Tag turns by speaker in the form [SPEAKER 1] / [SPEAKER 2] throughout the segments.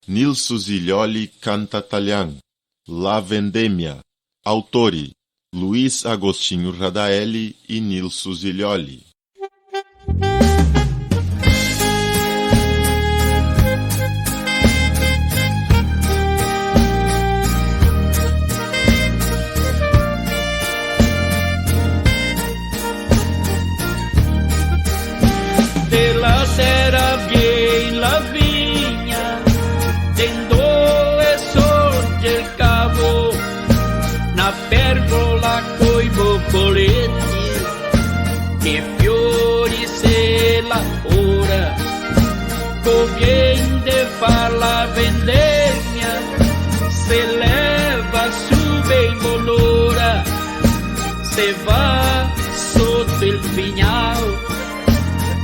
[SPEAKER 1] Nilson Ziglioli canta Talian, La Vendemmia. Autori: Luiz Agostinho Radaelli e Nilson Ziglioli.
[SPEAKER 2] De la terra bien la viña, tendo e sorge il cavo, na pergola coi boccoletti, che fiori se la ora, conviene de far la vendemmia, se leva su ben bonora, se va sotto il pignao,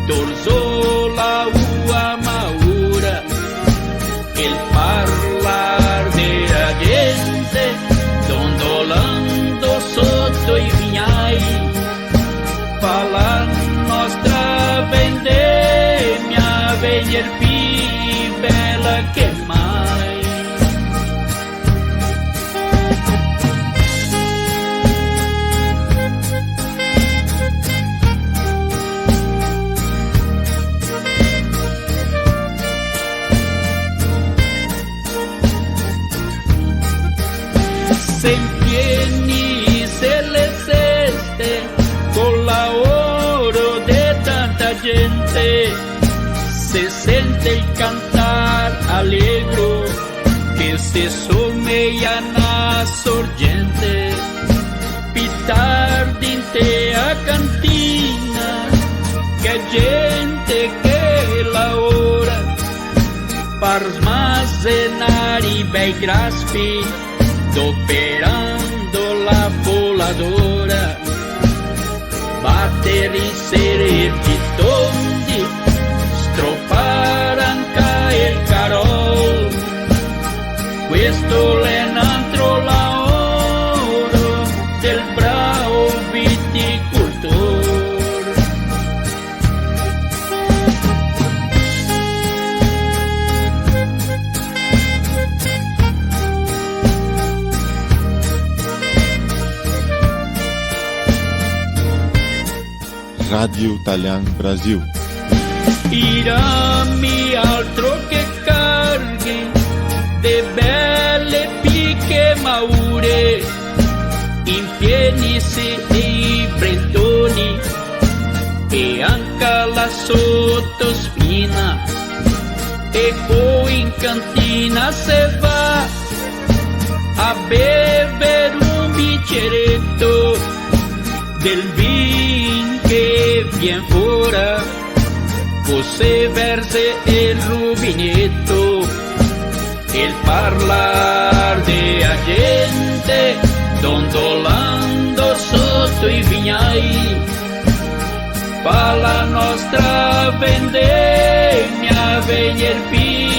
[SPEAKER 2] torzo la ua maura, el parlar de la gente, dondolando sotto i vignai, falla nostra vendemmia, venir più bella che mai. Se impieni se le ceste con la oro de tanta gente, se siente il cantar allegro che se sommeia na sorgente, pitar dinte a cantina, che gente che la ora, par smazenar i bei graspi, operando la voladora, battere i serpi tondi, stroppare anche il carol, questo è un altro lavoro del bravo viticoltore.
[SPEAKER 1] Radio Talian Brasil.
[SPEAKER 2] Irami altro che carghi de belle picche maure, impienisi i brentoni e anche la sottospina, e poi in cantina se va a bere un bicchieretto del vin che vien fuora, você verse el rubinetto, el parlar de a gente, dondolando sotto i vignai, fa la nostra vendemmia venir più